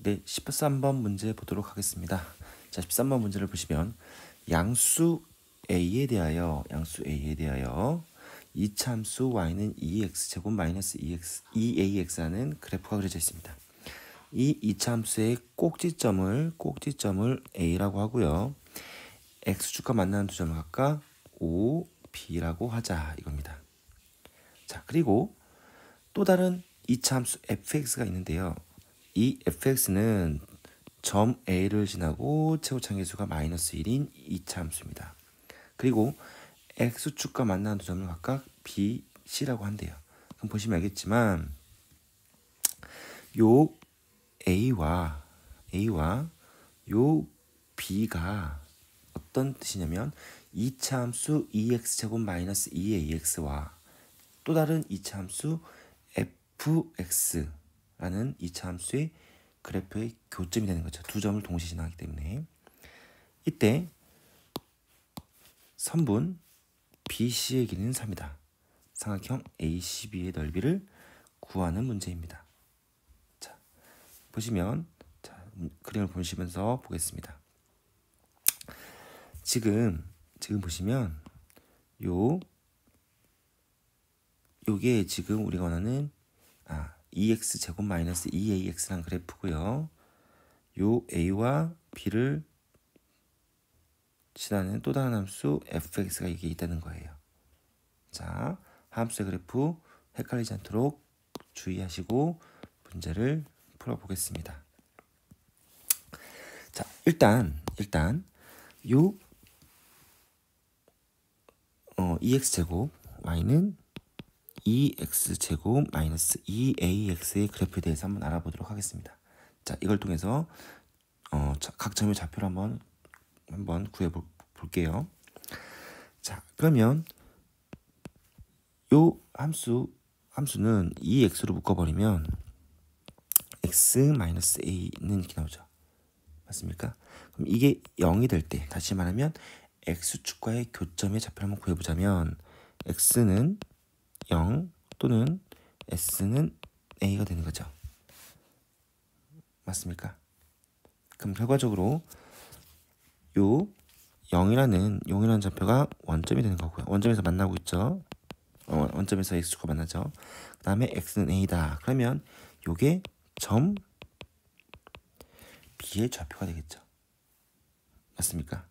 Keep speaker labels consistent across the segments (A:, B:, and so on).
A: 네, 13번 문제 보도록 하겠습니다. 자, 13번 문제를 보시면 양수 A에 대하여 이차함수 y는 2x제곱 마이너스 2ax라는 그래프가 그려져 있습니다. 이 이차함수의 꼭지점을 A라고 하고요. x축과 만나는 두 점을 각각 O, B라고 하자 이겁니다. 자, 그리고 또 다른 이차함수 fx가 있는데요. 이 fx는 점 A를 지나고 최고차계수가 마이너스 1인 2차 함수입니다. 그리고 x축과 만나는 두 점을 각각 B, C라고 한대요. 그럼 보시면 알겠지만 요 A와 요 B가 어떤 뜻이냐면 2차 함수 2x제곱 마이너스 2ax와 또 다른 2차 함수 fx라는 2차 함수의 그래프의 교점이 되는 거죠. 두 점을 동시에 지나가기 때문에 이때 선분 BC의 길이는 3이다. 삼각형 ACB의 넓이를 구하는 문제입니다. 자, 보시면 그림을 보시면서 보겠습니다. 지금 보시면 요게 지금 우리가 원하는 2x 제곱 마이너스 2ax란 그래프고요. 요 a와 b를 지나는 또 다른 함수 fx가 이게 있다는 거예요. 자, 함수의 그래프 헷갈리지 않도록 주의하시고 문제를 풀어보겠습니다. 자, 일단 요 2x제곱 y는 2x제곱 마이너스 2ax의 그래프에 대해서 한번 알아보도록 하겠습니다. 자, 이걸 통해서 각 점의 좌표를 한번 구해 볼게요. 자, 그러면 요 함수는 2x로 묶어버리면 x-a는 이렇게 나오죠. 맞습니까? 그럼 이게 0이 될 때, 다시 말하면 x축과의 교점의 좌표를 한번 구해보자면 x는 0 또는 s는 a가 되는 거죠. 맞습니까? 그럼 결과적으로 요 0이라는 좌표가 원점이 되는 거고요. 원점에서 만나고 있죠. 원점에서 x축과 만나죠. 그 다음에 x는 a다. 그러면 요게 점 b의 좌표가 되겠죠. 맞습니까?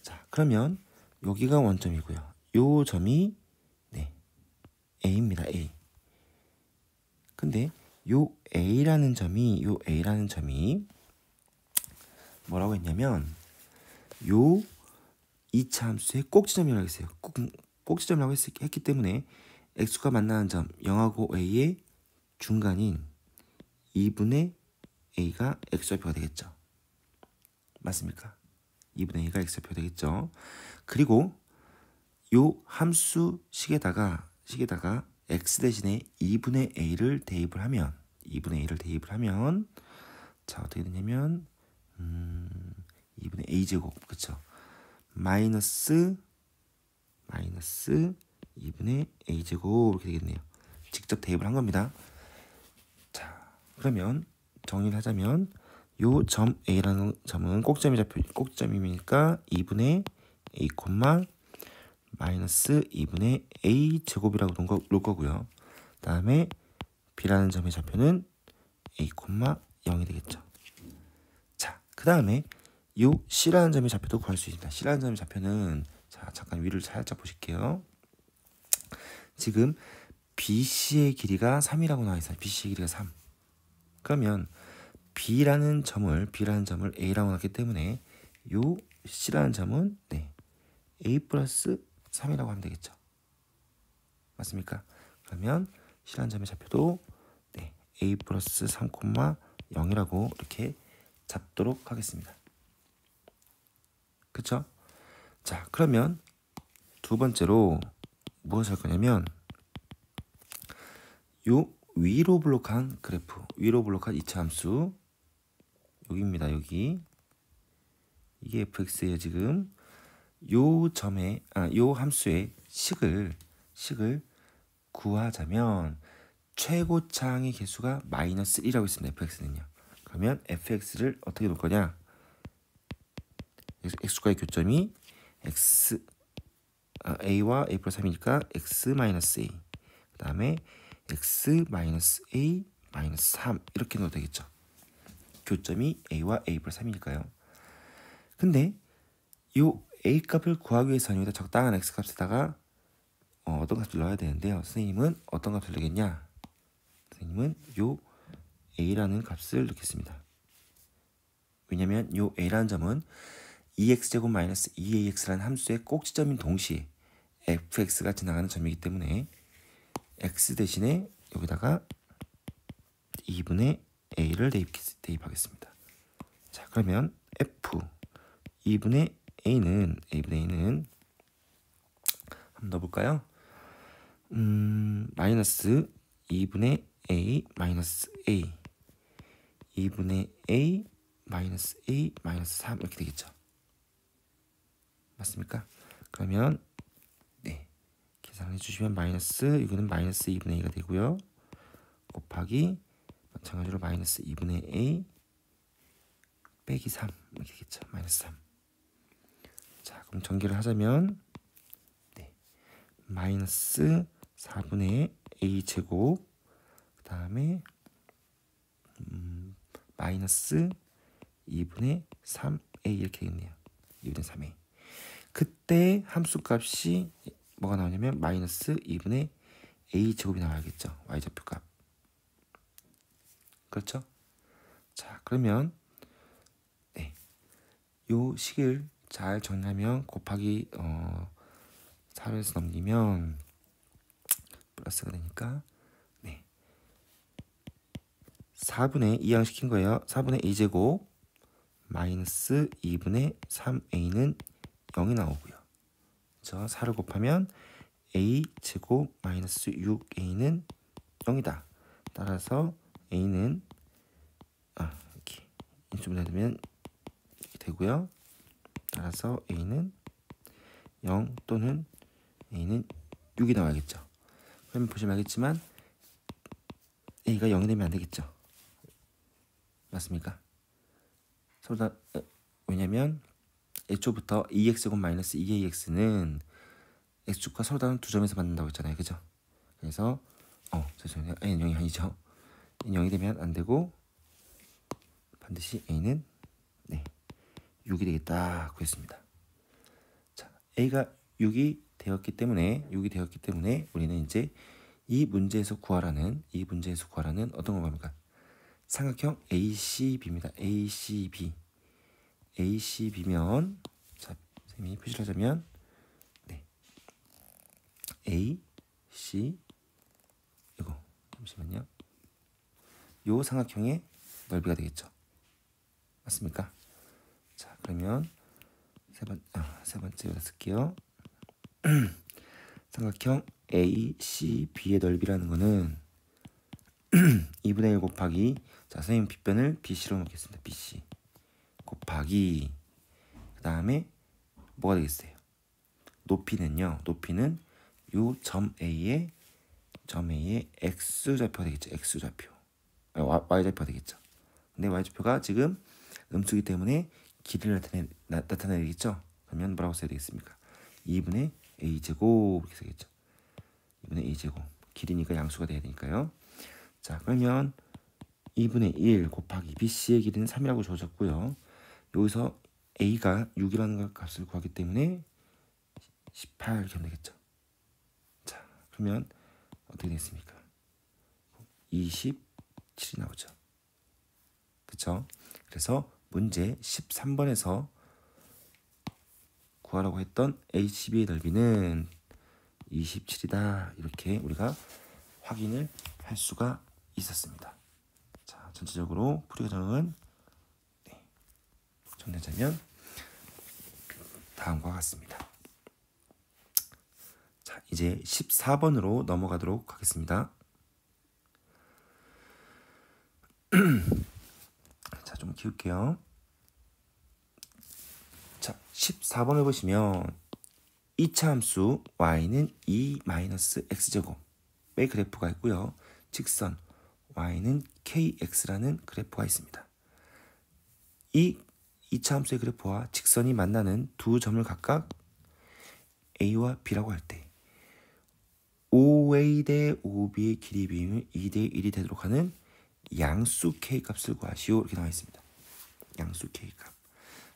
A: 자, 그러면 여기가 원점이고요. 요 점이 a입니다. a. 근데 요 a라는 점이 뭐라고 했냐면 요 2차 함수의 꼭지점이라고 했어요. 꼭지점이라고 했기 때문에 x가 만나는 점 0하고 a의 중간인 2분의 a가 x좌표가 되겠죠. 맞습니까? 2분의 a가 x좌표가 되겠죠. 그리고 요 함수 식에다가 x 대신에 2분의 a를 대입을 하면 자, 어떻게 되냐면 2분의 a제곱, 그쵸? 마이너스 2분의 a제곱 이렇게 되겠네요. 직접 대입을 한 겁니다. 자, 그러면 정리를 하자면 요 점 a라는 점은 꼭지점이니까 2분의 a, 마이너스 2분의 a 제곱이라고 놓을 거고요. 다음에 b라는 점의 좌표는 a, 0이 되겠죠. 자, 그 다음에 요 c라는 점의 좌표도 구할 수 있습니다. c라는 점의 좌표는 자, 잠깐 위를 살짝 보실게요. 지금 BC의 길이가 3이라고 나와 있어요. BC의 길이가 3. 그러면 B라는 점을 A라고 놨기 때문에 요 C라는 점은 A 플러스 3이라고 하면 되겠죠. 맞습니까? 그러면 C라는 점의 좌표도 A 플러스 3, 0이라고 이렇게 잡도록 하겠습니다. 그쵸? 자, 그러면 두 번째로 무엇을 할 거냐면 요 위로 블록한 그래프, 위로 블록한 2차 함수 여기입니다. 여기 이게 fx예요. 지금 요 함수의 식을 구하자면 최고차항의 개수가 마이너스 1이라고 있습니다. fx는요. 그러면 fx를 어떻게 놓을 거냐? x축과의 교점이 a와 a 플러스 3이니까 x 마이너스 a. 그 다음에 x 마이너스 a 마이너스 3 이렇게 넣어도 되겠죠. 교점이 a와 a 플러스 3이니까요. 근데 이 a 값을 구하기 위해서는 여기다 적당한 x 값에다가 어떤 값을 넣어야 되는데요. 선생님은 어떤 값을 넣겠냐? 선생님은 요 a라는 값을 넣겠습니다. 왜냐면 요 a라는 점은 2x제곱 마이너스 2ax라는 함수의 꼭지점인 동시에 fx가 지나가는 점이기 때문에 x 대신에 여기다가 2분의 a를 대입하겠습니다. 자, 그러면 f 2분의 a는 한번 넣어볼까요? 마이너스 2분의 a 마이너스 a 2분의 a 마이너스 a 마이너스 3 이렇게 되겠죠. 맞습니까? 그러면 네, 계산해 주시면 마이너스 이거는 마이너스 2분의 a가 되고요. 곱하기 마찬가지로 마이너스 2분의 a 빼기 3 이렇게 되겠죠. 마이너스 3. 자, 그럼 전개를 하자면 네, 마이너스 4분의 a 제곱 그 다음에 마이너스 2분의 3a 이렇게 되겠네요. 2분의 3a. 그때 함수값이 뭐가 나오냐면 마이너스 2분의 a 제곱이 나와야겠죠. y좌표 값. 그렇죠? 자, 그러면 네, 요 식을 잘 정리하면 곱하기 4에서 넘기면 플러스가 되니까 네, 4분의 2양 시킨 거예요. 4분의 a제곱 마이너스 2분의 3a는 0이 나오고요. 저 4를 곱하면 a제곱 마이너스 6a는 0이다. 따라서 a는 이렇게 인수분해 되면 이렇게 되고요. 따라서 a는 0 또는 a는 6이 나와야겠죠. 그러면 보시면 알겠지만 a가 0이 되면 안 되겠죠. 맞습니까? 서로 다 왜냐면 애초부터 2x제곱 마이너스 2ax는 x축과 서로 다른 두 점에서 만난다고 했잖아요. 그죠? 그래서 죄송해요. a는 0이 아니죠. a는 0이 되면 안 되고 반드시 a는 네, 6이 되겠다 구했습니다. 자, a가 6이 되었기 때문에 우리는 이제 이 문제에서 구하라는 어떤 걸 합니까? 삼각형 ACB입니다. ACB면 자, 선생님이 표시를 하자면 네, AC 이거 잠시만요. 요 삼각형의 넓이가 되겠죠. 맞습니까? 자, 그러면 세 번째 여기다 쓸게요. 삼각형 ACB의 넓이라는 거는 2분의 1 곱하기 자, 선생님 빗변을 BC로 놓겠습니다. BC 곱하기 그 다음에 뭐가 되겠어요? 높이는 요 점 A의 X좌표가 되겠죠. X좌표 Y좌표가 되겠죠. 근데 Y좌표가 지금 음수기 때문에 길이를 나타내야 되겠죠. 그러면 뭐라고 써야 되겠습니까? 2분의 A제곱 이렇게 되겠죠. 2분의 A제곱 길이니까 양수가 돼야 되니까요. 자, 그러면 2분의 1 곱하기 BC의 길이는 3이라고 주어졌고요. 여기서 A가 6이라는 값을 구하기 때문에 18 이렇게 하면 되겠죠. 자, 그러면 어떻게 되겠습니까? 27이 나오죠. 그쵸? 그래서 문제 13번에서 구하라고 했던 HB의 넓이는 27이다. 이렇게 우리가 확인을 할 수가 있었습니다. 자, 전체적으로 풀이 과정은 정리하자면 다음과 같습니다. 자, 이제 14번으로 넘어가도록 하겠습니다. 자, 좀 키울게요. 자, 14번을 보시면 2차 함수 y는 2-x제곱의 그래프가 있고요. 직선 y는 kx라는 그래프가 있습니다. 이 이차함수의 그래프와 직선이 만나는 두 점을 각각 A와 B라고 할 때 5A 대 5B의 길이 비임은 2대 1이 되도록 하는 양수 K 값을 구하시오. 이렇게 나와 있습니다. 양수 K 값.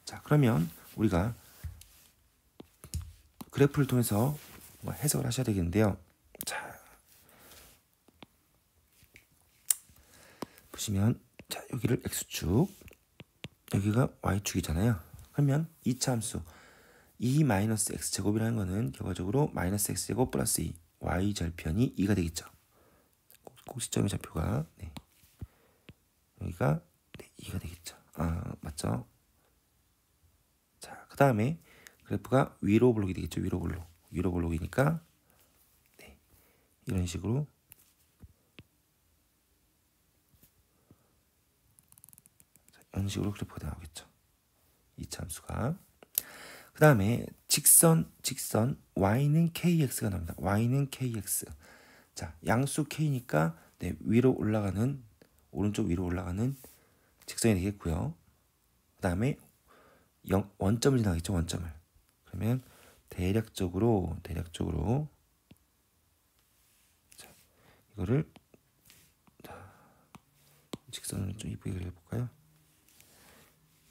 A: 자, 그러면 우리가 그래프를 통해서 해석을 하셔야 되겠는데요. 자, 보시면 자, 여기를 X축, 여기가 Y축이잖아요. 그러면 이차함수 2-X제곱이라는 거는 결과적으로 마이너스 X제곱 플러스 2 Y절편이 2가 되겠죠. 꼭지점의 좌표가 네. 여기가 네, 2가 되겠죠. 맞죠? 자, 그 다음에 그래프가 위로 볼록이 되겠죠. 위로 볼록이니까 네, 이런 식으로 그래프가 나오겠죠. 이차함수가. 그 다음에 직선 y는 kx가 나옵니다. y는 kx. 자, 양수 k니까 네, 오른쪽 위로 올라가는 직선이 되겠고요. 그 다음에 원점을 지나겠죠. 원점을. 그러면 대략적으로 자, 이거를 직선을 좀 이쁘게 그려볼까요?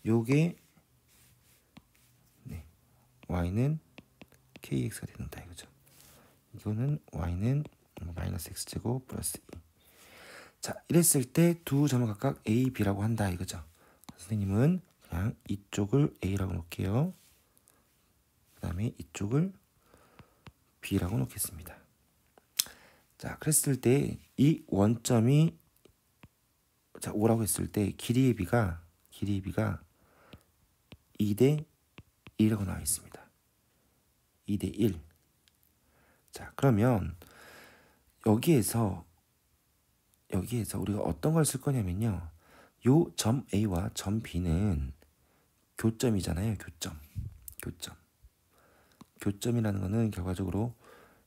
A: 요게 네, y는 kx가 된다 이거죠. 이거는 y는 마이너스 x제곱 플러스 2. 자, 이랬을 때 두 점을 각각 a, b라고 한다 이거죠. 선생님은 그냥 이쪽을 a라고 놓을게요. 그 다음에 이쪽을 b라고 놓겠습니다. 자, 그랬을 때 이 원점이 자 5라고 했을 때 길이의 b가 2대 1이라고 나와 있습니다. 2대 1. 자, 그러면 여기에서 우리가 어떤 걸 쓸 거냐면요. 요 점 A와 점 B는 교점이잖아요. 교점이라는 거는 결과적으로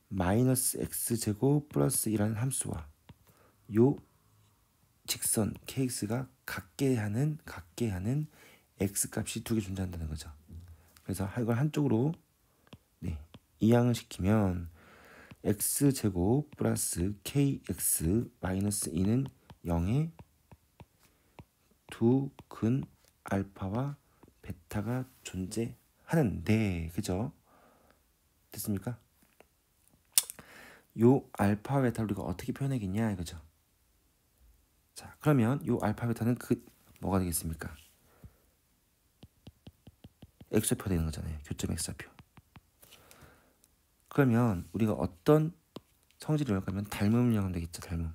A: 마이너스 x제곱 플러스 1이라는 함수와 요 직선 kx가 같게 하는 x값이 두 개 존재한다는 거죠. 그래서 이걸 한쪽으로 네, 이항을 시키면 x제곱 플러스 kx 마이너스 2는 0에 두 근 알파와 베타가 존재하는데, 그죠? 됐습니까? 요 알파 베타 우리가 어떻게 표현하겠냐 이거죠. 자, 그러면 요 알파 베타는 뭐가 되겠습니까? x좌표 되는 거잖아요. 교점 x좌표. 그러면 우리가 어떤 성질을 이용하면 닮음을 이용하면 되겠죠. 닮음.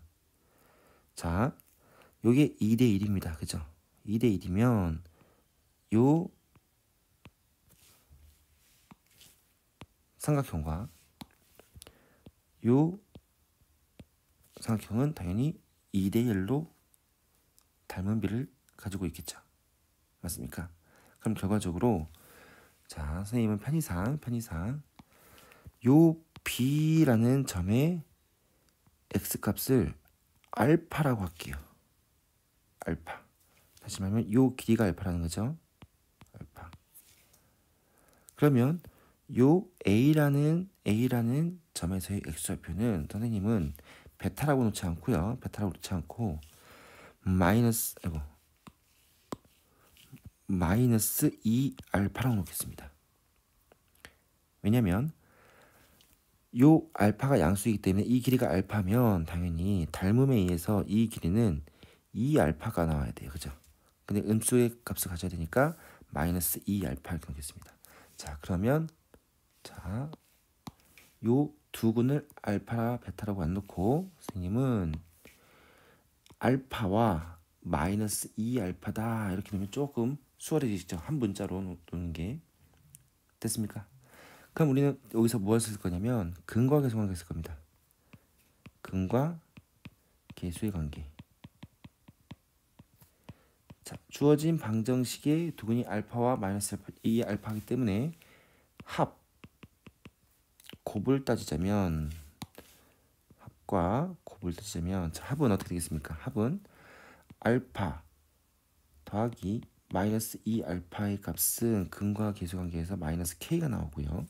A: 자, 요게 2대 1입니다. 그죠? 2대 1이면 요 삼각형과 요 삼각형은 당연히 2대 1로 닮은 비를 가지고 있겠죠. 맞습니까? 그럼 결과적으로 자, 선생님은 편의상 요 B라는 점의 X값을 알파라고 할게요. 알파. 다시 말하면 요 길이가 알파라는 거죠. 알파. 그러면 요 A라는 점에서의 X좌표는 선생님은 베타라고 놓지 않고 마이너스 2 알파라고 놓겠습니다. 왜냐면 요 알파가 양수이기 때문에 이 길이가 알파면 당연히 닮음에 의해서 이 길이는 2 알파가 나와야 돼요. 그죠? 근데 음수의 값을 가져야 되니까 마이너스 2 알파 이렇게 놓겠습니다. 자, 그러면 자, 요 두 근을 알파, 베타라고 안 놓고 선생님은 알파와 마이너스 2 알파다 이렇게 놓으면 조금 수월해지죠. 한 문자로 놓는 게. 됐습니까? 그럼 우리는 여기서 무엇을 쓸 거냐면 근과 계수 관계를 쓸 겁니다. 근과 계수의 관계. 자, 주어진 방정식의 두 근이 알파와 마이너스 2 알파이기 때문에 곱을 따지자면 자, 합은 어떻게 되겠습니까? 합은 알파 더하기 마이너스 2 알파의 값은 근과 계수관계에서 마이너스 k가 나오고요.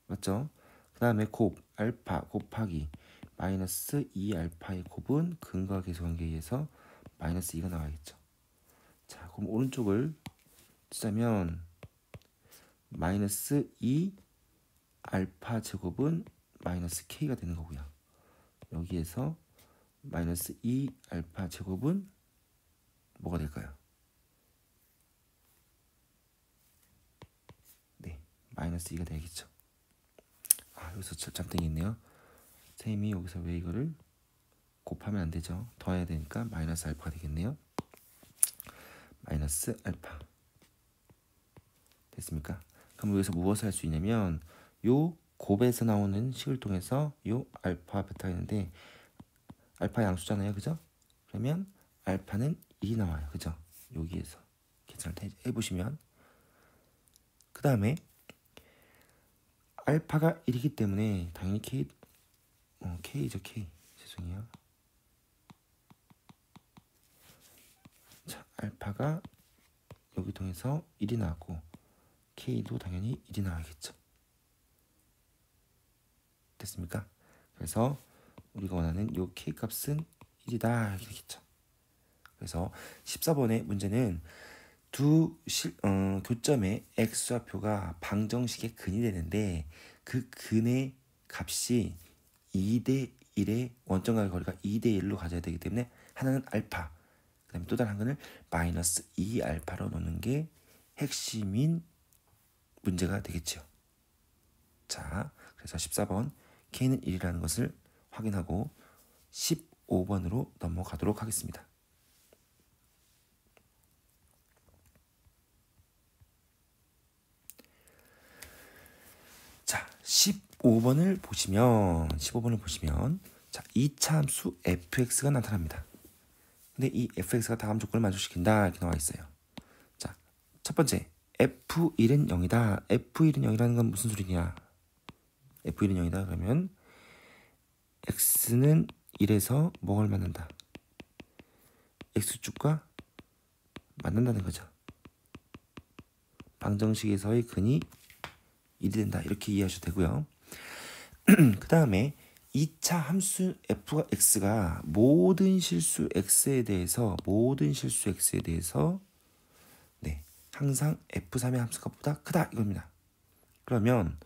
A: 맞죠? 그 다음에 곱 알파 곱하기 마이너스 2 알파의 곱은 근과 계수관계에 의해서 마이너스 2가 나와야겠죠. 자, 그럼 오른쪽을 쓰자면 마이너스 2 알파 제곱은 마이너스 k가 되는 거고요. 여기에서 마이너스 2 알파 제곱은 뭐가 될까요? 네, 마이너스 2가 되겠죠. 아, 여기서 잠땡이 있네요. 선생님이 여기서 왜 이거를 곱하면 안 되죠? 더해야 되니까 마이너스 알파가 되겠네요. 마이너스 알파 됐습니까? 그럼 여기서 무엇을 할 수 있냐면 요 곱에서 나오는 식을 통해서 요 알파 베타가 있는데 알파 양수잖아요, 그죠? 그러면 알파는 1이 나와요, 그죠? 여기에서 계산을 해보시면 그 다음에 알파가 1이기 때문에 당연히 K죠, K. 죄송해요. 자, 알파가 여기 통해서 1이 나왔고 K도 당연히 1이 나와야겠죠. 됐습니까? 그래서 우리가 원하는 요 K 값은 1이다 이렇게 되겠죠. 그래서 14번의 문제는 두 교점의 x좌표가 방정식의 근이 되는데 그 근의 값이 2대 1의 원점과의 거리가 2대 1로 가져야 되기 때문에 하나는 알파, 그 다음에 또 다른 한 근을 마이너스 2 알파로 놓는 게 핵심인 문제가 되겠죠. 자, 그래서 14번 K는 1이라는 것을 확인하고 15번으로 넘어가도록 하겠습니다. 자, 15번을 보시면 자, 2차 함수 fx가 나타납니다. 근데 이 fx가 다음 조건을 만족시킨다 이렇게 나와 있어요. 자, 첫 번째 f1은 0이다. f1은 0이라는 건 무슨 소리냐? f1은 0이다 그러면 x는 1에서 뭐를 만난다? x축과 만난다는 거죠. 방정식에서의 근이 1이 된다 이렇게 이해하셔도 되고요. 그 다음에 2차 함수 fx가 모든 실수 x에 대해서 네, 항상 f3의 함수값보다 크다 이겁니다. 그러면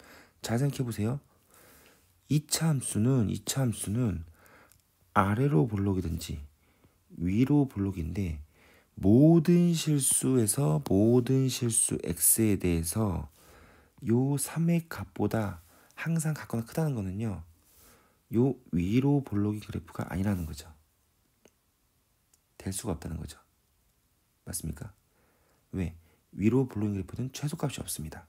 A: 잘 생각해 보세요. 2차 함수는 아래로 볼록이든지 위로 볼록인데 모든 실수 x에 대해서 요 3의 값보다 항상 같거나 크다는 거는요. 요 위로 볼록이 그래프가 아니라는 거죠. 될 수가 없다는 거죠. 맞습니까? 왜? 위로 볼록인 그래프는 최소값이 없습니다.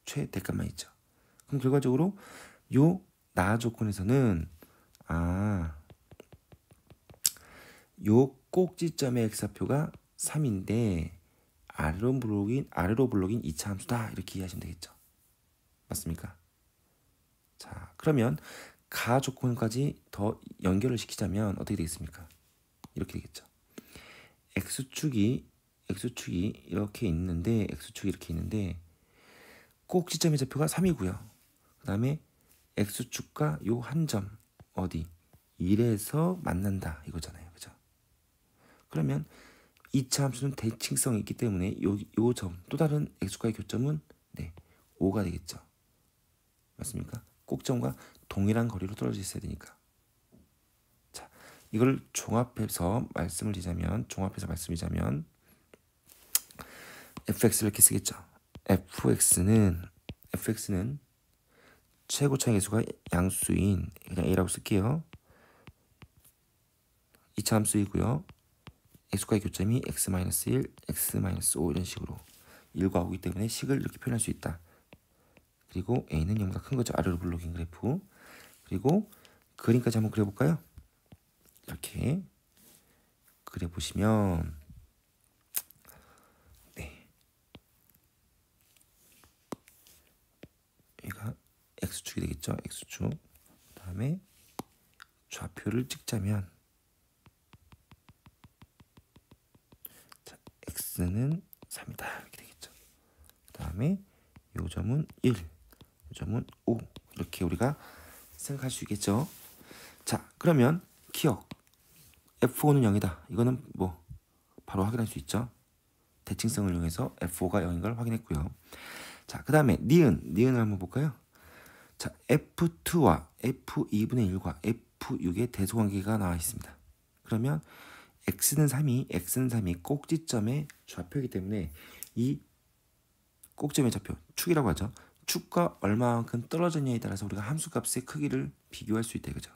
A: 최대값만 있죠. 그럼 결과적으로 요 나 조건에서는 요 꼭지점의 x좌표가 3인데 아래로 볼록인 2차 함수다 이렇게 이해하시면 되겠죠. 맞습니까? 자, 그러면 가 조건까지 더 연결을 시키자면 어떻게 되겠습니까? 이렇게 되겠죠. x축이 이렇게 있는데 꼭지점의 좌표가 3이고요. 그 다음에 x축과 요 한 점 어디 1에서 만난다 이거잖아요. 그죠? 그러면 2차 함수는 대칭성이 있기 때문에 요 점 또 다른 x축과의 교점은 네 5가 되겠죠. 맞습니까? 꼭점과 동일한 거리로 떨어져 있어야 되니까. 자, 이걸 종합해서 말씀드리자면 fx를 이렇게 쓰겠죠. fx는 최고 차이 계수가 양수인 그냥 a라고 쓸게요. 2차 함수이고요. x과의 교점이 x-1, x-5 이런 식으로 1과 5이기 때문에 식을 이렇게 표현할 수 있다. 그리고 a는 0보다 큰 거죠. 아래로 볼록인 그래프. 그리고 그림까지 한번 그려볼까요? 이렇게 그려보시면 네, 얘가 x축이 되겠죠. x축. 그 다음에 좌표를 찍자면 자, x는 3이다 이렇게 되겠죠. 그 다음에 요 점은 1, 요 점은 5 이렇게 우리가 생각할 수 있겠죠. 자, 그러면 기억 F5는 0이다. 이거는 뭐 바로 확인할 수 있죠. 대칭성을 이용해서 F5가 0인 걸 확인했고요. 자, 그 다음에 니은을 한번 볼까요? 자, F2와 F2분의 1과 F6의 대소관계가 나와 있습니다. 그러면 x는 3이 꼭지점의 좌표이기 때문에 이 꼭지점의 좌표, 축이라고 하죠. 축과 얼마만큼 떨어졌냐에 따라서 우리가 함수값의 크기를 비교할 수 있다 이거죠.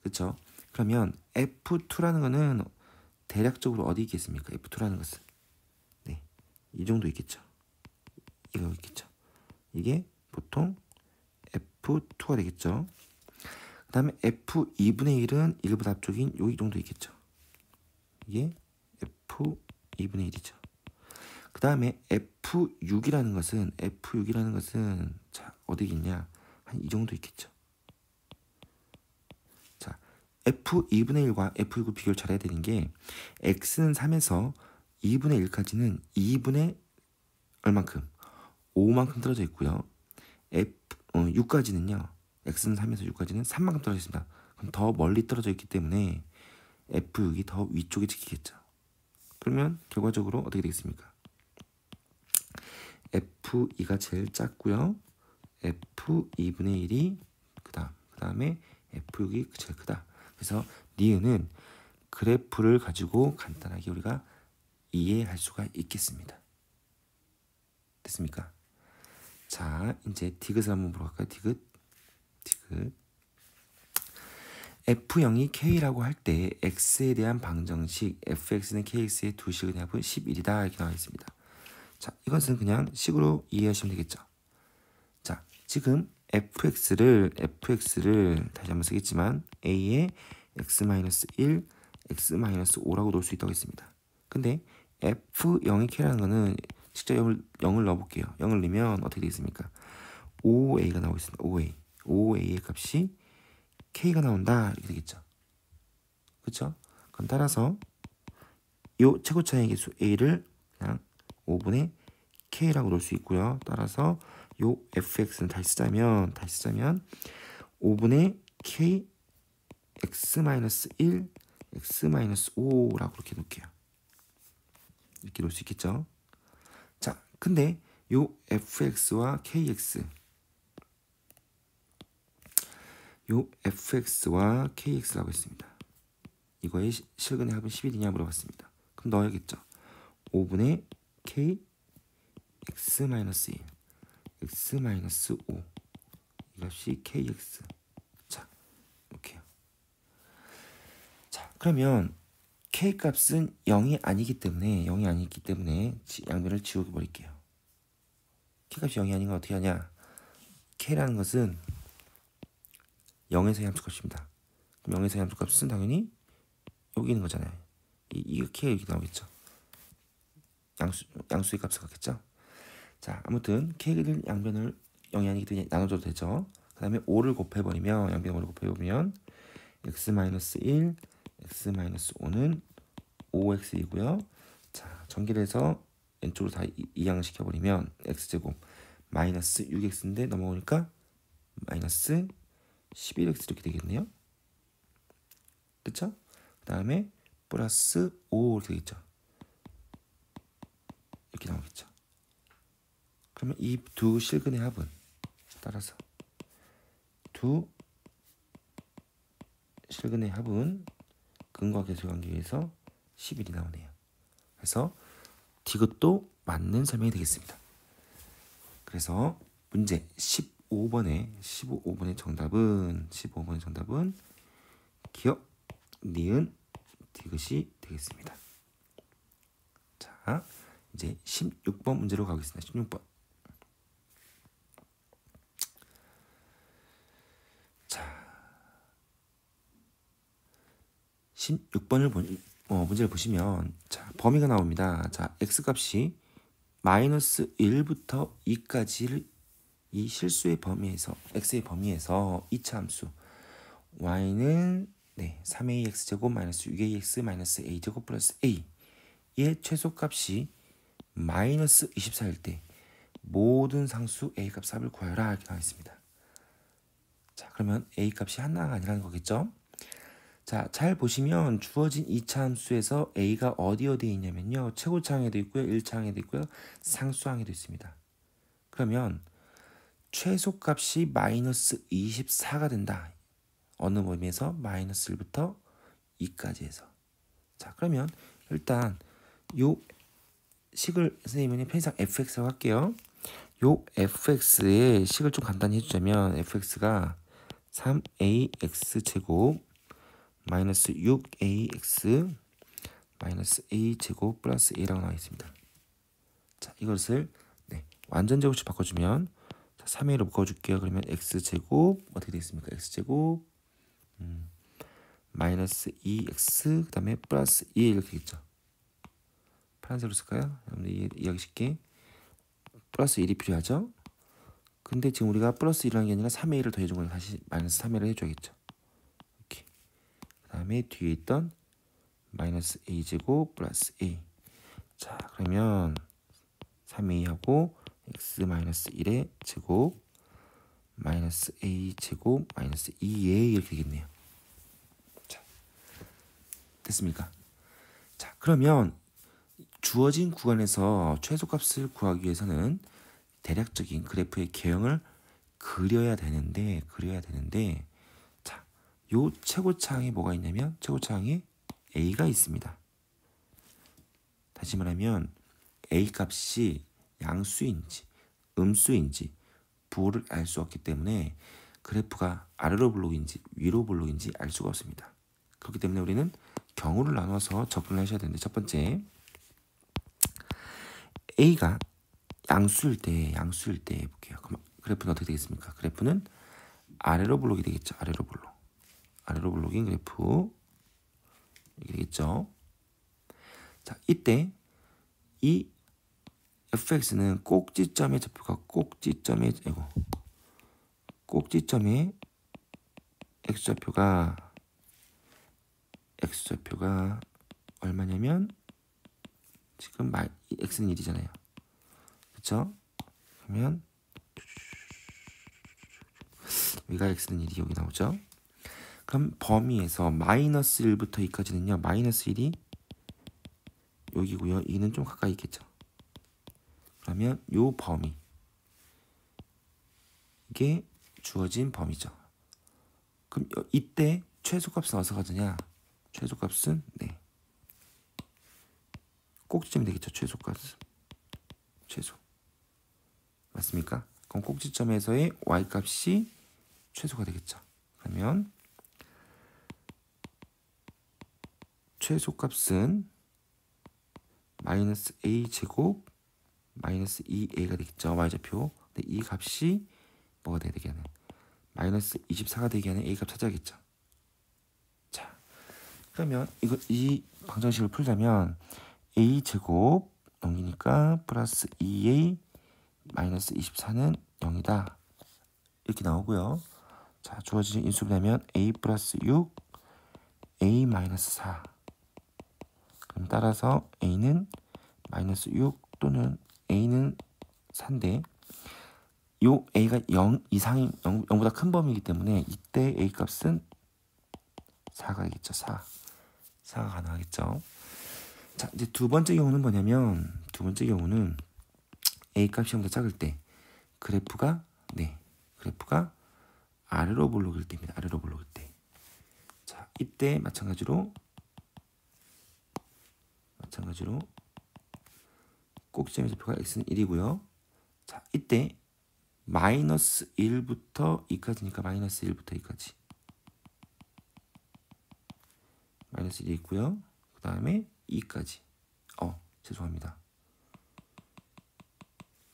A: 그렇죠? 그러면 F2라는 거는 대략적으로 어디 있겠습니까? F2라는 것은 네, 이 정도 있겠죠. 이거 있겠죠. 이게 보통 F2가 되겠죠. 그 다음에 F2분의 1은 1보다 앞쪽인 여기 정도 있겠죠. 이게 F2분의 1이죠. 그 다음에 F6이라는 것은 자, 어디 있냐? 한 이 정도 있겠죠. 자, F2분의 1과 F6을 비교를 잘해야 되는 게 x는 3에서 2분의 1까지는 2분의 얼만큼? 5만큼 떨어져 있고요. 6까지는요. x는 3에서 6까지는 3만큼 떨어져 있습니다. 그럼 더 멀리 떨어져 있기 때문에 F6이 더 위쪽에 찍히겠죠. 그러면 결과적으로 어떻게 되겠습니까? F2가 제일 작고요. F2분의 1이 그 다음에 F6이 제일 크다. 그래서 니은은 그래프를 가지고 간단하게 우리가 이해할 수가 있겠습니다. 됐습니까? 자, 이제 디귿을 한번 보러 갈까요? 디귿. F0이 K라고 할 때 X에 대한 방정식 fx는 KX의 두 식의 합은 11이다 이렇게 나와 있습니다. 자, 이것은 그냥 식으로 이해하시면 되겠죠. 자, 지금 fx를 다시 한번 쓰겠지만 a에 x-1, x-5라고 놓을 수 있다고 했습니다. 근데 f0이 K라는 거는 직접 0을 넣어볼게요. 0을 넣으면 어떻게 되겠습니까? 5a가 나오고 있습니다. 5a의 값이 K가 나온다 이렇게 되겠죠. 그렇죠? 그럼 따라서 요 최고차의 개수 A를 그냥 5분의 K라고 놓을 수 있고요. 따라서 요 fx는 다시 쓰자면 5분의 K x-1 x-5라고 이렇게 놓을게요. 이렇게 놓을 수 있겠죠. 자, 근데 요 fx와 kx라고 했습니다. 이거의 실근의 합은 11이냐 물어봤습니다. 그럼 넣어야겠죠. 5분의 k x-1 x-5 이 값이 kx. 자, 이렇게요. 자, 그러면 k 값은 0이 아니기 때문에 양변을 지우게 버릴게요. k 값이 0이 아닌 건 어떻게 하냐? k라는 것은 0에서의 함수값입니다. 그럼 0에서의 함수값은 당연히 여기 있는 거잖아요. 이거 k가 여기 나오겠죠. 양수의 값을 갖겠죠. 자, 아무튼 k를 양변을 0이 아니기 때문에 나눠줘도 되죠. 그 다음에 5를 곱해버리면 양변 5를 곱해보면 x-1, x-5는 5x이고요. 자, 전개를 해서 왼쪽으로 다 이항시켜버리면 x제곱 마이너스 6x인데 넘어오니까 마이너스 11x 이렇게 되겠네요. 그쵸? 그 다음에 플러스 5 이렇게 되겠죠. 이렇게 나오겠죠. 그러면 이 두 실근의 합은 따라서 두 실근의 합은 근과 계수 관계에서 11이 나오네요. 그래서 디귿도 맞는 설명이 되겠습니다. 그래서 문제 15번의 정답은 기억, 니은, 디귿이 되겠습니다. 자, 이제 16번 문제로 가겠습니다. 16번. 자, 16번을 문제를 보시면 자, 범위가 나옵니다. 자, x값이 마이너스 1부터 2까지를 이 실수의 범위에서 x의 범위에서 2차 함수 y는 3ax 제곱 마이너스 6ax 마이너스 a제곱 플러스 a 얘 최소값이 마이너스 24일 때 모든 상수 A 값 합을 구하여라 이렇게 나와 있습니다. 자, 그러면 A 값이 하나가 아니라는 거겠죠? 자, 잘 보시면 주어진 2차 함수에서 A가 어디에 있냐면요. 최고차항에도 있고요. 1차항에도 있고요. 상수항에도 있습니다. 그러면 최소값이 마이너스 24가 된다. 어느 범위에서 마이너스 1부터 2까지 해서. 자, 그러면 일단 요 식을 선생님은 편의상 fx라고 할게요. 요 fx의 식을 좀 간단히 해주자면 fx가 3ax 제곱 마이너스 6ax 마이너스 a 제곱 플러스 a라고 나와 있습니다. 자, 이것을 완전 제곱식 바꿔주면 3a로 묶어줄게요. 그러면 x 제곱 어떻게 되겠습니까? x 제곱 마이너스 2x 그 다음에 플러스 2 이렇게 되겠죠. 파란색으로 쓸까요? 여러분들 이해하기 쉽게 플러스 1이 필요하죠. 근데 지금 우리가 플러스 1이라는 게 아니라 3a를 더해준 거예요. 다시 마이너스 3a를 해줘야겠죠. 이렇게. 그 다음에 뒤에 있던 마이너스 a제곱 플러스 a. 자, 그러면 3a하고 x 마이너스 1의 제곱 마이너스 a 제곱 마이너스 2a 이렇게 되겠네요. 자, 됐습니까? 자, 그러면 주어진 구간에서 최소값을 구하기 위해서는 대략적인 그래프의 개형을 그려야 되는데 자, 요 최고차항에 뭐가 있냐면 최고차항에 a가 있습니다. 다시 말하면 a 값이 양수인지 음수인지 부호를 알 수 없기 때문에 그래프가 아래로 블록인지 위로 블록인지 알 수가 없습니다. 그렇기 때문에 우리는 경우를 나눠서 접근을 하셔야 되는데 첫 번째 a가 양수일 때 볼게요. 그럼 그래프는 어떻게 되겠습니까? 그래프는 아래로 블록이 되겠죠. 아래로 블록인 그래프 이렇게 되겠죠. 자, 이때 이 fx는 꼭지점의 좌표가 꼭지점의 x좌표가 얼마냐면 지금 x는 1이잖아요. 그렇죠? 그러면 여기가 x는 1이 여기 나오죠. 그럼 범위에서 마이너스 1부터 2까지는요. 마이너스 1이 여기고요. 2는 좀 가까이 있겠죠. 그러면 요 범위 이게 주어진 범위죠. 그럼 이때 최소값은 어디서 가느냐? 최소값은 꼭지점이 되겠죠. 최소 맞습니까? 그럼 꼭지점에서의 y값이 최소가 되겠죠. 그러면 최소값은 마이너스 a 제곱 마이너스 2a가 되겠죠. y좌표. 근데 이 값이 뭐가 돼야 되겠네? 마이너스 24가 되게 하는 a 값 찾아야겠죠. 자, 그러면 이 방정식을 풀자면 a 제곱 넘기니까 플러스 2a 마이너스 24는 0이다. 이렇게 나오고요. 자, 주어진 인수분해하면 a 플러스 6 a 마이너스 4. 그럼 따라서 a는 마이너스 6 또는 a는 4인데 요 a가 0 이상이 0보다 큰 범위이기 때문에 이때 a 값은 4가 되겠죠. 4가 가능하겠죠. 자, 이제 두 번째 경우는 뭐냐면 a 값이 0보다 작을 때 그래프가 아래로 블록일 때입니다. 아래로 블록일 때. 자, 이때 마찬가지로 꼭지점의 좌표가 x는 1이고요. 자, 이때 마이너스 1부터 2까지니까 마이너스 1부터 2까지 마이너스 1이 있고요. 그 다음에 2까지 죄송합니다.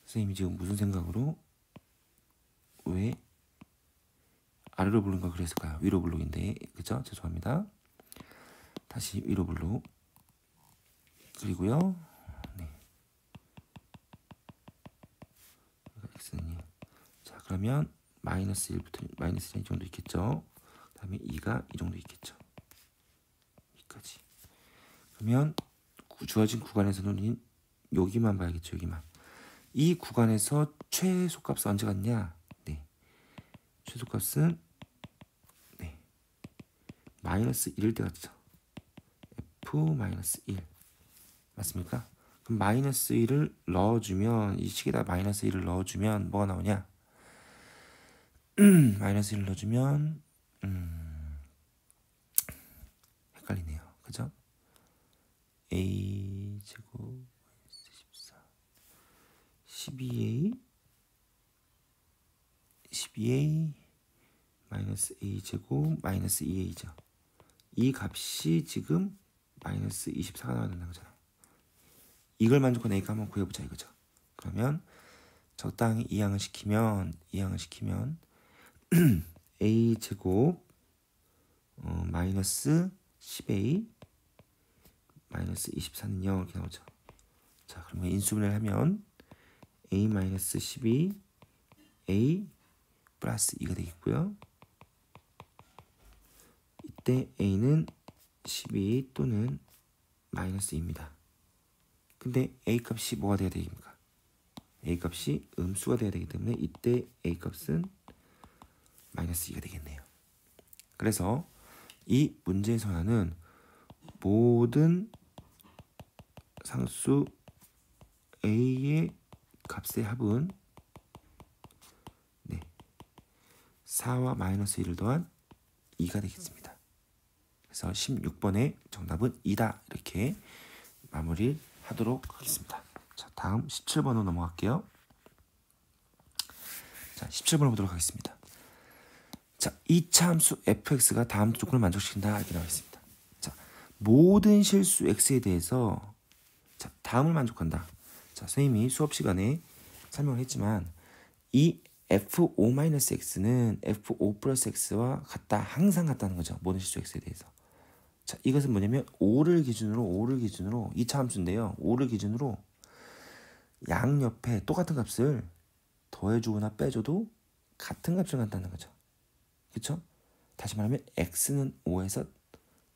A: 선생님이 지금 무슨 생각으로 왜 아래로 블록인가 그랬을까요? 위로 블록인데 그죠? 죄송합니다. 다시 위로 블록 그리고요. x는 2. 자, 그러면 마이너스 1부터 마이너스 1이 정도 있겠죠. 그 다음에 2가 이 정도 있겠죠. 여기까지. 그러면 주어진 구간에서는 여기만 봐야겠죠. 여기만. 이 구간에서 최소값은 언제 같냐? 네. 최소값은 네. 마이너스 1일 때 같죠. F-1 맞습니까? 그럼 마이너스 1을 넣어주면 이 식에다 마이너스 1을 넣어주면 뭐가 나오냐? 마이너스 1을 넣어주면 헷갈리네요. 그죠? A 제곱 14 12A 마이너스 A 제곱 마이너스 2A죠. 이 값이 지금 마이너스 24가 나와야 된다는 거잖아요. 이걸 만족한 A가 한번 구해보자 이거죠. 그러면 적당히 이항을 시키면 A 제곱 마이너스 10A 마이너스 24는 0 이렇게 나오죠. 자, 그러면 인수분해를 하면 A 마이너스 12 A 플러스 2가 되겠고요. 이때 A는 12 또는 마이너스 2입니다. 근데 A 값이 뭐가 돼야 됩니까? A 값이 음수가 돼야 되기 때문에 이때 A 값은 마이너스 2가 되겠네요. 그래서 이 문제에서는 모든 상수 A의 값의 합은 4와 마이너스 1을 더한 2가 되겠습니다. 그래서 16번의 정답은 2다. 이렇게 마무리 하도록 하겠습니다. 자, 다음 17번으로 넘어갈게요. 자, 17번을 보도록 하겠습니다. 자, 2차 함수 fx가 다음 조건을 만족시킨다. 이렇게 나와 있습니다. 자, 모든 실수 x에 대해서 자, 다음을 만족한다. 자, 선생님이 수업 시간에 설명을 했지만 이 f5-x는 f5+x와 같다. 항상 같다는 거죠. 모든 실수 x에 대해서. 자, 이것은 뭐냐면 5를 기준으로 2차 함수인데요. 5를 기준으로 양옆에 똑같은 값을 더해주거나 빼줘도 같은 값을 갖다는 거죠. 그렇죠? 다시 말하면 x는 5에서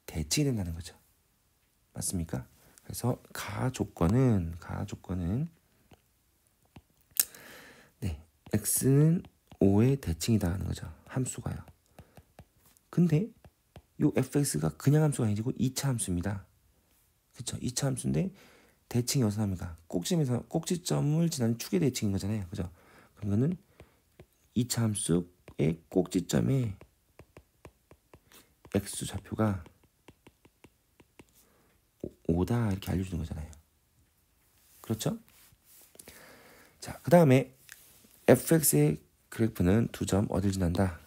A: 대칭이 된다는 거죠. 맞습니까? 그래서 가 조건은 네, x는 5의 대칭이다 하는 거죠. 함수가요. 근데 요 fx가 그냥 함수가 아니고 2차 함수입니다. 그렇죠? 2차 함수인데 대칭이 어디서 납니까? 꼭지점을 지난 축의 대칭인 거잖아요. 그죠? 그러면은 2차 함수의 꼭지점에 x 좌표가 5다 이렇게 알려주는 거잖아요. 그렇죠? 자, 그 다음에 fx의 그래프는 두 점 어딜 지난다?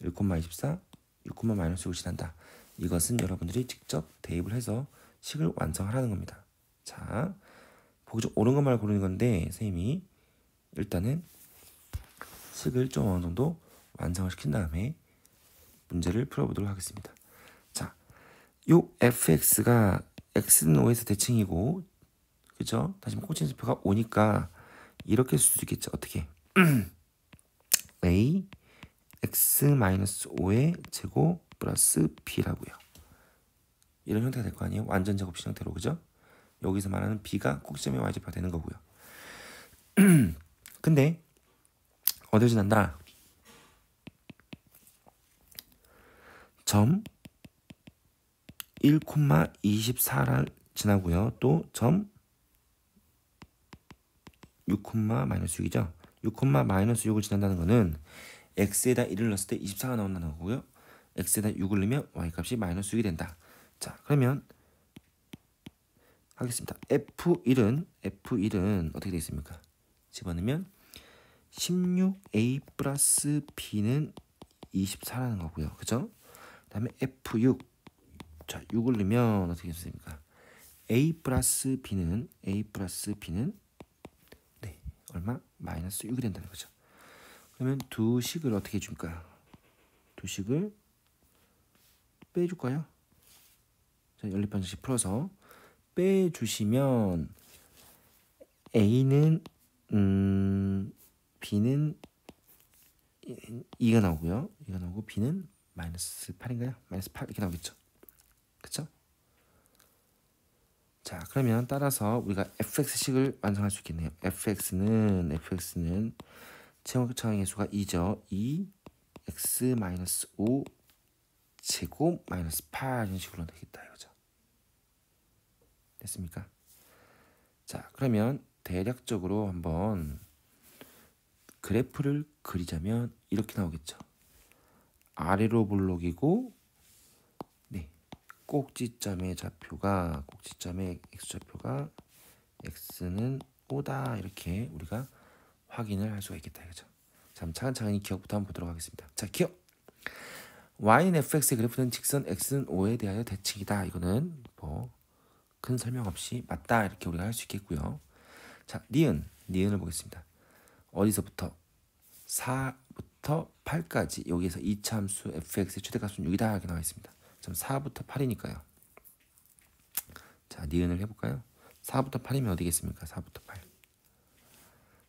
A: 1,24, 6,-6을 지난다. 이것은 여러분들이 직접 대입을 해서 식을 완성하라는 겁니다. 자, 보기 좀 옳은 것만 고르는 건데 선생님이 일단은 식을 좀 어느 정도 완성을 시킨 다음에 문제를 풀어보도록 하겠습니다. 자, 요 fx가 x는 5에서 대칭이고, 그죠? 다시 꼭지점표가 5니까 이렇게 쓸 수 있겠죠. 어떻게? a x-5의 제곱 플러스 b라고요. 이런 형태가 될 거 아니에요? 완전 제곱식 형태로, 그죠? 여기서 말하는 b가 꼭지점의 y좌표가 되는 거고요. 근데 어딜 지난다? 점 1,24를 지나고요. 또 점 6,-6이죠. 6,-6을 지난다는 거는 x에다 1을 넣었을 때 24가 나온다는 거고요. x에다 6을 넣으면 y값이 마이너스 6이 된다. 자, 그러면 하겠습니다. F1은 어떻게 되겠습니까? 집어넣으면 16a 플러스 b는 24라는 거고요. 그죠? 그 다음에 F6. 자, 6을 넣으면 어떻게 되겠습니까? a 플러스 b는 네, 얼마? 마이너스 6이 된다는 거죠. 그러면 두 식을 어떻게 해줄까요? 두 식을 빼줄까요? 자, 연립반정식 풀어서 빼주시면 A는 B는 2가 나오고요. 2가 나오고 B는 마이너스 8인가요? 마이너스 8 이렇게 나오겠죠. 그쵸? 자, 그러면 따라서 우리가 fx식을 완성할 수 있겠네요. fx는 최고차항의 수가 2죠. 2 x 마이너스 5 제곱 마이너스 8 이런 식으로 되겠다 이거죠. 됐습니까? 자, 그러면 대략적으로 한번 그래프를 그리자면 이렇게 나오겠죠. 아래로 볼록이고, 네, 꼭지점의 x좌표가 x는 5다 이렇게 우리가 확인을 할 수가 있겠다 이거죠. 자, 그럼 차근차근히 기억부터 한번 보도록 하겠습니다. 자, 기억. y는 fx의 그래프는 직선 x는 5에 대하여 대칭이다. 이거는 뭐 큰 설명 없이 맞다 이렇게 우리가 할 수 있겠고요. 자, 니은을 보겠습니다. 어디서부터 4부터 8까지 여기에서 이차함수 fx의 최대값은 6이다 이렇게 나와 있습니다. 그럼 4부터 8이니까요. 자, 니은을 해볼까요? 4부터 8이면 어디겠습니까? 4부터 8.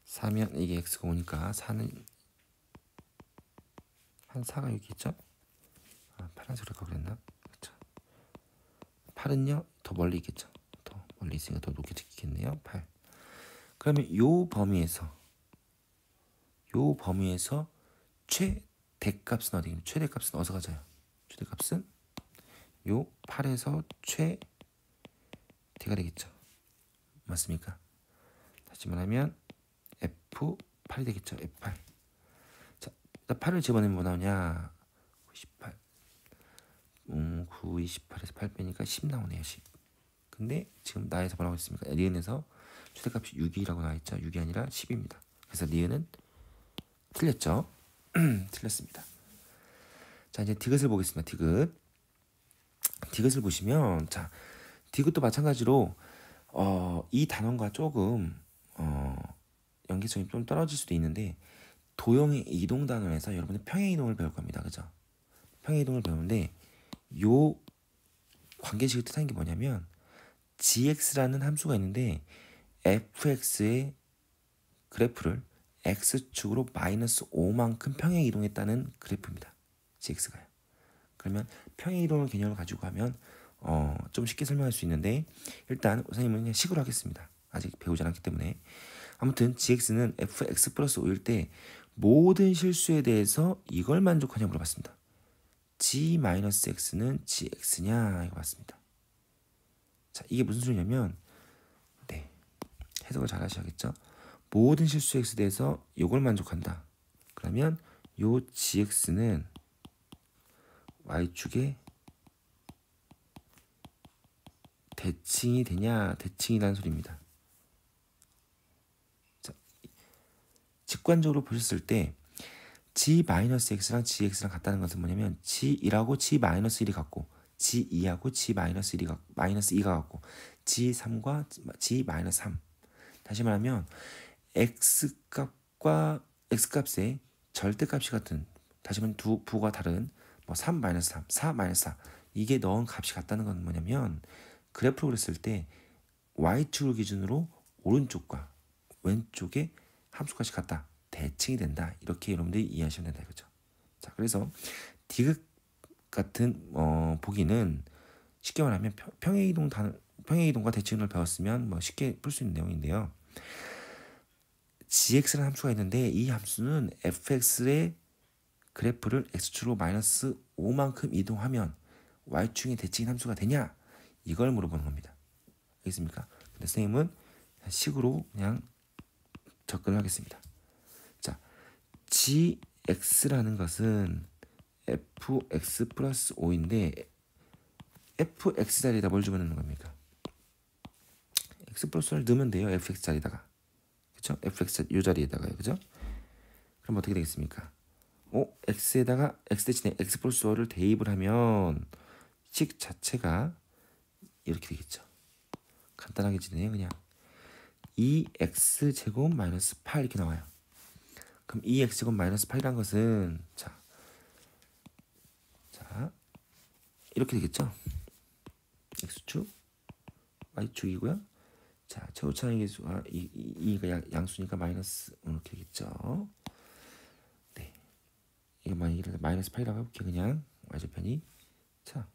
A: 4면 이게 x가 5니까 4는 한 4가 여기 있죠? 파란색으로 그랬나? 그렇죠. 8은요 더 멀리 있겠죠. 더 멀리 있으니까 더 높게 찍히겠네요. 8. 그러면 요 범위에서 최대값은 어디겠냐? 최대값은 어디서 가져요? 최대값은 요 8에서 최대가 되겠죠. 맞습니까? 다시 말하면 F8이 되겠죠. F8. 자, 8을 집어내면 뭐 나오냐? 98. 9, 28에서 8 빼니까 10 나오네요. 10. 근데 지금 나에서 뭐라고 했습니까? 리은에서 최대값이 6이라고 나와있죠. 6이 아니라 10입니다. 그래서 리은은 틀렸죠. 틀렸습니다. 자, 이제 디귿을 보겠습니다. 디귿을 보시면, 자, 디귿도 마찬가지로 이 단원과 조금 연계성이 좀 떨어질 수도 있는데, 도형의 이동 단원에서 여러분들 평행 이동을 배울 겁니다. 그죠? 평행 이동을 배우는데 요 관계식을 뜻하는 게 뭐냐면 gx라는 함수가 있는데 fx의 그래프를 x축으로 마이너스 5만큼 평행 이동했다는 그래프입니다. gx가요. 그러면 평행 이동을 개념을 가지고 하면 좀 쉽게 설명할 수 있는데 일단 선생님은 그냥 식으로 하겠습니다. 아직 배우지 않았기 때문에. 아무튼 gx는 fx 플러스 5일 때 모든 실수에 대해서 이걸 만족하냐 물어봤습니다. g-x는 gx냐 이거 봤습니다. 자, 이게 무슨 소리냐면 네, 해석을 잘 하셔야겠죠. 모든 실수 x에 대해서 이걸 만족한다. 그러면 요 gx는 y축에 대칭이 되냐 대칭이라는 소리입니다. 자, 직관적으로 보셨을 때 g-x랑 gx랑 같다는 것은 뭐냐면 g1하고 g-1이 같고 g2하고 g-2가 같고 g3과 g-3. 다시 말하면 x값과 x값의 절대값이 같은, 다시 말하면 두 부가 다른 뭐 3-3, 4-4 이게 넣은 값이 같다는 건 뭐냐면 그래프로 그렸을 때 y축을 기준으로 오른쪽과 왼쪽의 함수값이 같다. 대칭이 된다. 이렇게 여러분들이 이해하시면 된다 이거죠. 자, 그래서 디귿 같은 보기는 쉽게 말하면 평행이동과 대칭을 배웠으면 뭐 쉽게 풀 수 있는 내용인데요. gx라는 함수가 있는데 이 함수는 fx의 그래프를 x축으로 마이너스 5만큼 이동하면 y축의 대칭 함수가 되냐? 이걸 물어보는 겁니다. 알겠습니까? 근데 선생님은 식으로 그냥 접근을 하겠습니다. 자, gx라는 것은 fx 플러스 5인데 fx 자리에다 뭘 집어넣는 겁니까? x 플러스 5를 넣으면 돼요. fx 자리에다가. 그쵸? fx 요 자리에다가요. 그죠? 그럼 어떻게 되겠습니까? x에다가 x 대신에 x 플러스 5를 대입을 하면 식 자체가 이렇게 되겠죠. 간단하게 지내요. 그냥 2x 제곱 마이너스 8 이렇게 나와요. 그럼 2x 제곱 마이너스 8이란 것은 자 이렇게 되겠죠. x축 y축이고요. 자, 최고차항의 개수가 2가 양수니까 마이너스 이렇게 되겠죠. 네, 이거 만약에 마이너스 8이라고 해볼게요. 그냥 y좌편이 자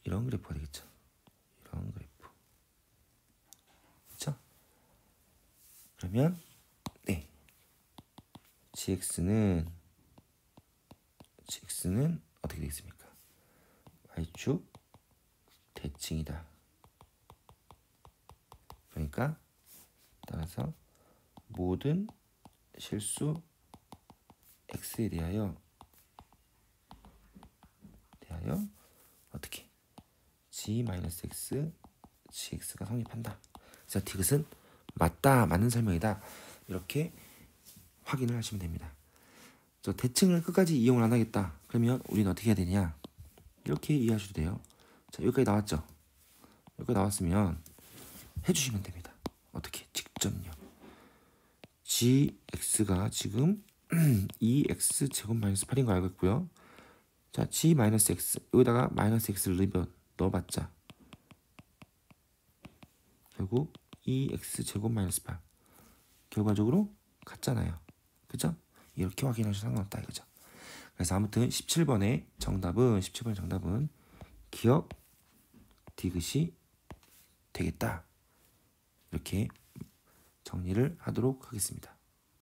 A: 이런 그래프가 되겠죠. 이런 그래프. 그렇죠? 그러면 네. gx는 어떻게 되겠습니까? y축 대칭이다. 그러니까 따라서 모든 실수 x에 대하여 어떻게 g-x gx가 성립한다. 그래서 디귿은 맞다, 맞는 설명이다. 이렇게 확인을 하시면 됩니다. 저 대칭을 끝까지 이용을 안 하겠다. 그러면 우리는 어떻게 해야 되냐? 이렇게 이해하셔도 돼요. 자, 여기까지 나왔죠? 여기까지 나왔으면 해주시면 됩니다. 어떻게? 직접요. gx가 지금 2x 제곱 마이너스 8인 거 알고 있고요. 자, g 마이너스 x 여기다가 마이너스 x를 넣어봤자 결국 2x 제곱 마이너스 8 결과적으로 같잖아요. 그죠? 이렇게 확인하셔도 상관없다 이거죠. 그래서 아무튼 17번의 정답은 기억 디귿이 되겠다. 이렇게 정리를 하도록 하겠습니다.